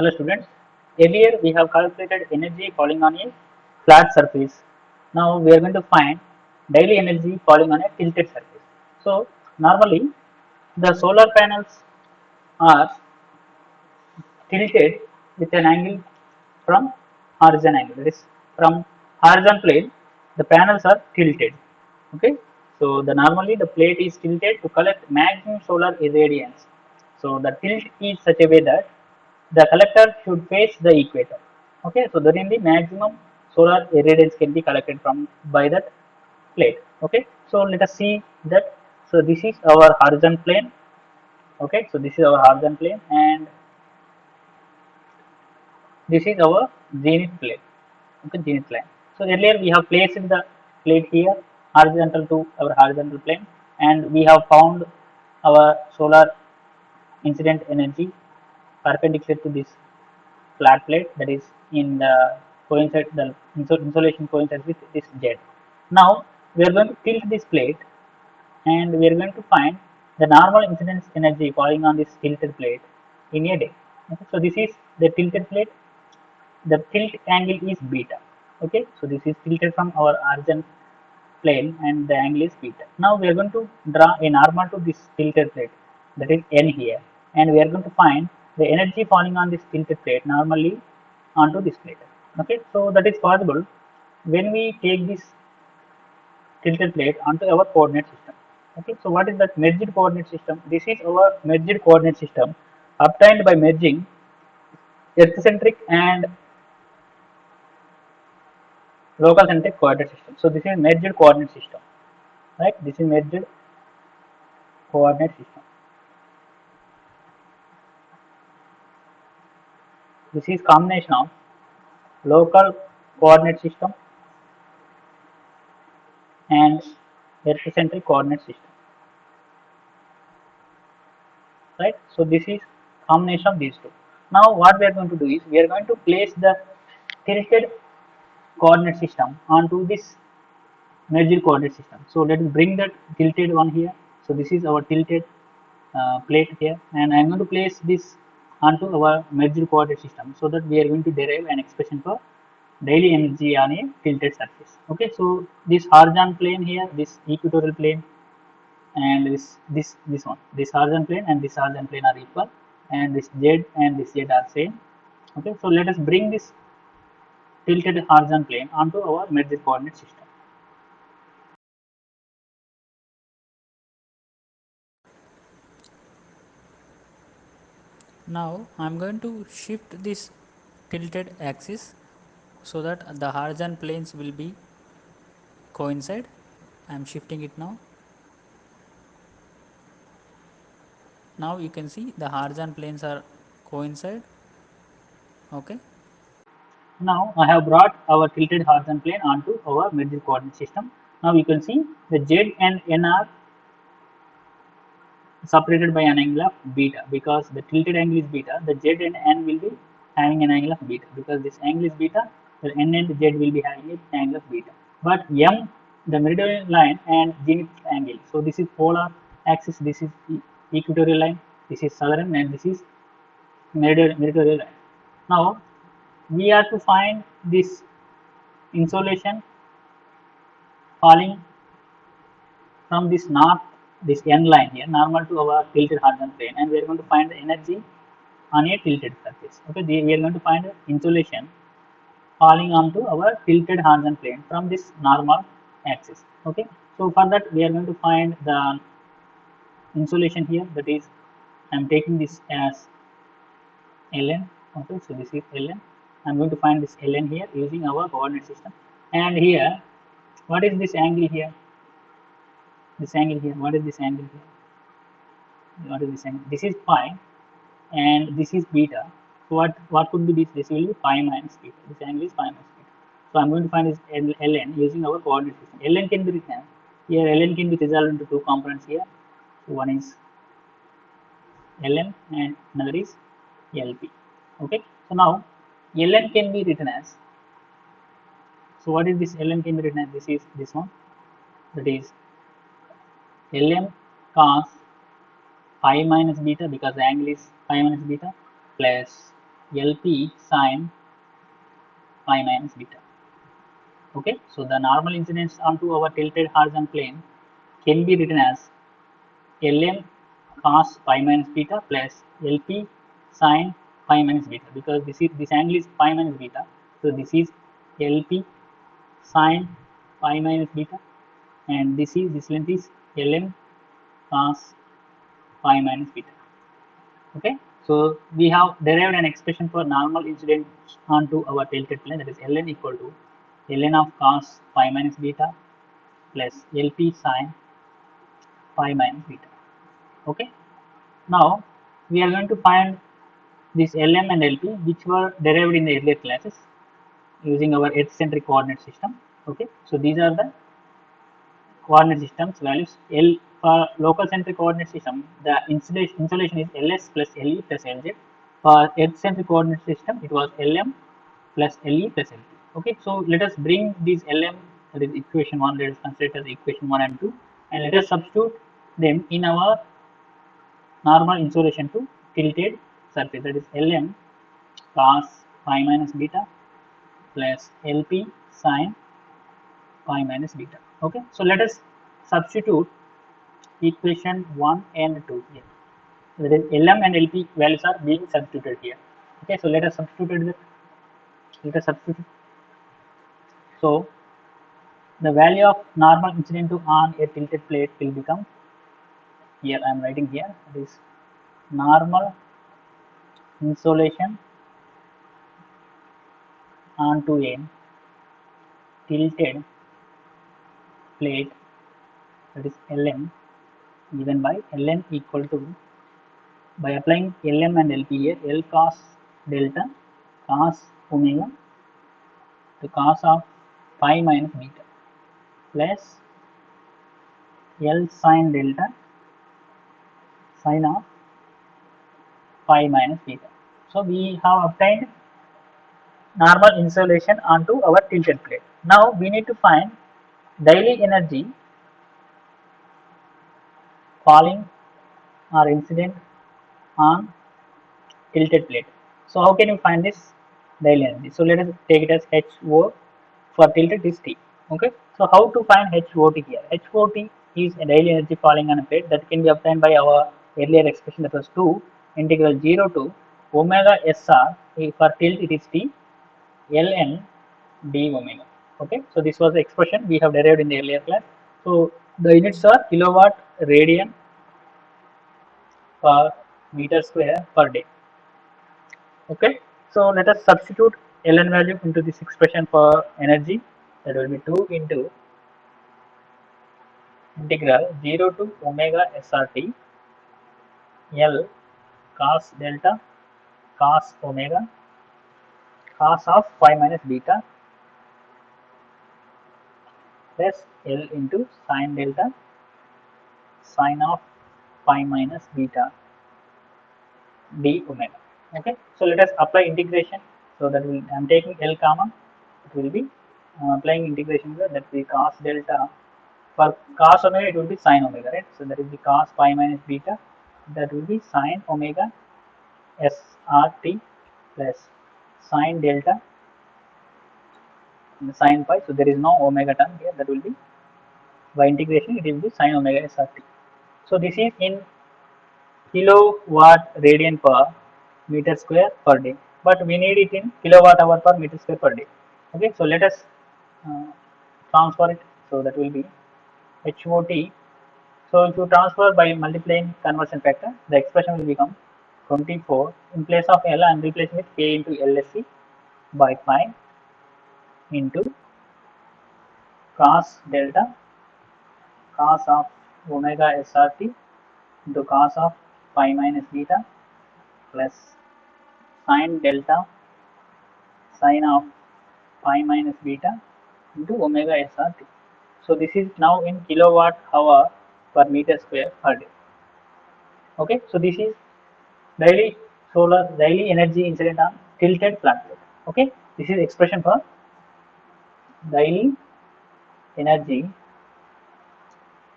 Hello students, earlier we have calculated energy falling on a flat surface. Now we are going to find daily energy falling on a tilted surface. So normally the solar panels are tilted with an angle from horizon angle. That is from horizon plane, the panels are tilted. Okay, so the normally the plate is tilted to collect maximum solar irradiance. So the tilt is such a way that the collector should face the equator. Okay, so then the maximum solar irradiance can be collected from by that plate. Okay, so let us see that. So this is our horizon plane. Okay, so this is our horizon plane, and this is our zenith plane. Okay, zenith plane. So earlier we have placed the plate here horizontal to our horizontal plane, and we have found our solar incident energy perpendicular to this flat plate, that is in the coincide the insolation coincides with this jet. Now we are going to tilt this plate, and we are going to find the normal incidence energy falling on this tilted plate in a day. Okay, so this is the tilted plate. The tilt angle is beta. Okay, so this is tilted from our origin plane, and the angle is beta. Now we are going to draw a normal to this tilted plate, that is n here, and we are going to find the energy falling on this tilted plate normally onto this plate. Okay, so that is possible when we take this tilted plate onto our coordinate system. Okay, so what is that merged coordinate system? This is our merged coordinate system obtained by merging earth centric and local centric coordinate system. So this is merged coordinate system, right? This is merged coordinate system. This is combination of local coordinate system and earth centric coordinate system, right? So this is combination of these two. Now what we are going to do is we are going to place the tilted coordinate system onto this merged coordinate system. So let us bring that tilted one here. So this is our tilted plate here, and I am going to place this onto our merged coordinate system, so that we are going to derive an expression for daily energy on a tilted surface. Okay, so this horizon plane here, this equatorial plane, and this one, this horizon plane and this horizon plane are equal, and this z and this z are same. Okay, so let us bring this tilted horizon plane onto our merged coordinate system. Now I am going to shift this tilted axis so that the horizon planes will be coincide. I am shifting it now. Now you can see the horizon planes are coincide. Okay. Now I have brought our tilted horizon plane onto our merged coordinate system. Now you can see the z and n are separated by an angle of beta, because the tilted angle is beta. The z and n will be having an angle of beta, because this angle is beta. The n and z will be having an angle of beta. But m, the meridian line and zenith angle. So this is polar axis. This is equatorial line. This is southern, and this is meridian line. Now we are to find this insolation falling from this north, this n line here, normal to our tilted horizon plane, and we are going to find the energy on a tilted surface. Okay, we are going to find insolation falling onto our tilted horizon plane from this normal axis. Okay, so for that we are going to find the insolation here, that is I am taking this as ln. Okay, so this is ln. I am going to find this ln here using our coordinate system, and here what is this angle here? This angle here, what is this angle here? What is this angle? This is phi, and this is beta. So what could be this? This will be phi minus beta. This angle is phi minus beta. So I'm going to find this ln using our coordinate system. Ln can be written here. Ln can be resolved into two components here. So one is ln and another is lp. Okay. So now ln can be written as. So what is this ln can be written as? This is this one. That is lm cos phi minus beta, because the angle is phi minus beta, plus LP sine pi minus beta. Okay, so the normal incidence onto our tilted horizontal plane can be written as Lm cos pi minus beta plus Lp sine pi minus beta, because this angle is pi minus beta, so this is Lp sine pi minus beta, and this length is Lm cos pi minus beta. Okay, so we have derived an expression for normal incident onto our tilted plane, that is Ln equal to Ln of cos pi minus beta plus Lp sine pi minus beta. Okay, now we are going to find this Lm and Lp, which were derived in the earlier classes using our earth-centric coordinate system. Okay, so these are the coordinate systems values. L for local centric coordinate system, the insolation is Ls plus Le plus Lz. For earth centric coordinate system, it was Lm plus Le plus Lp. Okay, so let us bring these Lm, that is equation 1, let us consider it as equation 1 and 2, and let us substitute them in our normal insolation to tilted surface, that is Lm cos pi minus beta plus Lp sine pi minus beta. Okay, so let us substitute equation 1 and 2 here. That is Lm and Lp values are being substituted here. Okay, so let us substitute that. Let us substitute. So the value of normal incident to on a tilted plate will become, here I am writing here, it is normal insolation onto a tilted plate, that is Lm, given by Ln equal to, by applying Lm and Lp here, L cos delta cos omega to cos of pi minus beta plus L sin delta sin of pi minus beta. So we have obtained normal insolation onto our tilted plate. Now we need to find daily energy falling or incident on tilted plate. So how can you find this daily energy? So let us take it as HO for tilted is T. Okay. So how to find HOT here? HOT is a daily energy falling on a plate that can be obtained by our earlier expression, that was 2 integral 0 to omega SR, for tilt it is T Ln d omega. Okay. So this was the expression we have derived in the earlier class. So the units are kilowatt radian per meter square per day. Okay, so let us substitute Ln value into this expression for energy, that will be 2 into integral 0 to omega SRT L cos delta cos omega cos of pi minus beta plus L into sin delta sin of pi minus beta d omega. Okay, so let us apply integration. So that will, I am taking L common, it will be applying integration here, that will be cos delta, for cos omega it will be sin omega, right? So that is the cos pi minus beta, that will be sin omega SRT plus sin delta sin pi. So there is no omega term here, that will be, by integration it will be sin omega SRT. So this is in kilowatt radian per meter square per day, but we need it in kilowatt hour per meter square per day. Okay, so let us uh, transfer it. So that will be HOT. So if you transfer by multiplying conversion factor, the expression will become 24. In place of L, I am replacing with K into LSC by pi into cos delta cos of omega SRT into cos of pi minus beta plus sin delta sin of pi minus beta into omega SRT. So this is now in kilowatt hour per meter square per day. Okay, so this is daily energy incident on tilted flat plate. Okay, this is expression for daily energy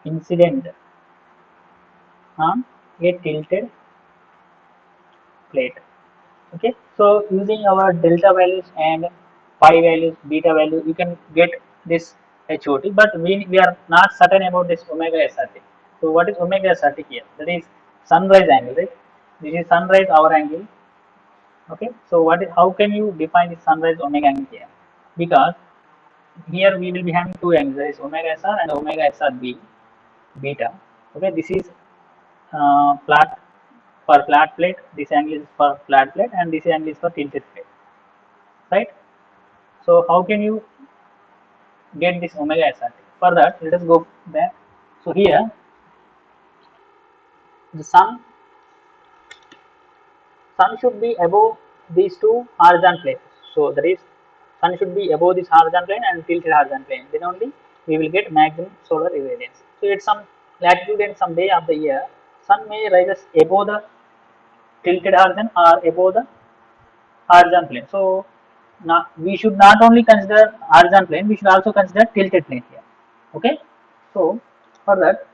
incident on a tilted plate. Okay, So using our delta values and pi values, beta value, you can get this HOT, but we are not certain about this omega SRT. So what is omega SRT here? That is sunrise angle, right? This is sunrise hour angle. Okay, so what is, how can you define the sunrise omega angle here? Because here we will be having two angles, that is omega SR and omega SRB beta. Okay, this is flat for flat plate, this angle is for flat plate, and this angle is for tilted plate, right? So how can you get this omega SRT? For that, let us go back. So here the sun should be above these two horizontal planes. So that is, sun should be above this horizontal plane and tilted horizontal plane. Then only we will get maximum solar irradiance. So at some latitude and some day of the year, sun may rise above the tilted horizon or above the horizontal plane. So now we should not only consider horizontal plane, we should also consider tilted plane here. Okay. So for that,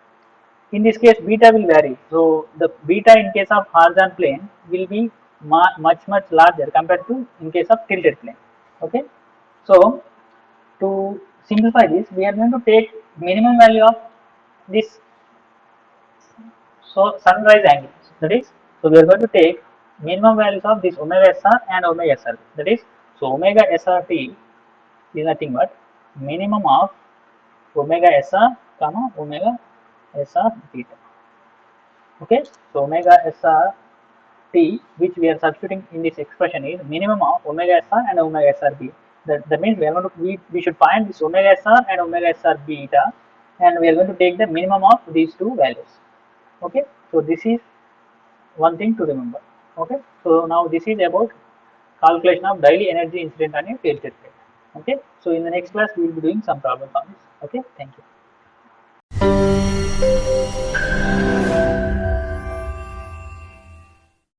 in this case beta will vary. So the beta in case of horizontal plane will be much larger compared to in case of tilted plane. Okay. So to simplify this, we are going to take minimum value of this sunrise angle. That is, so we are going to take minimum values of this omega SR and omega SR. That is, so omega SRT is nothing but minimum of omega SR comma omega SR beta. Okay, so omega SR T, which we are substituting in this expression, is minimum of omega SR and omega SR B. That means we are going to we should find this omega SR and omega SR beta, and we are going to take the minimum of these two values. Okay, so this is one thing to remember. Okay, so now this is about calculation of daily energy incident on a tilted plate. Okay, so in the next class we will be doing some problems on this. Okay, thank you.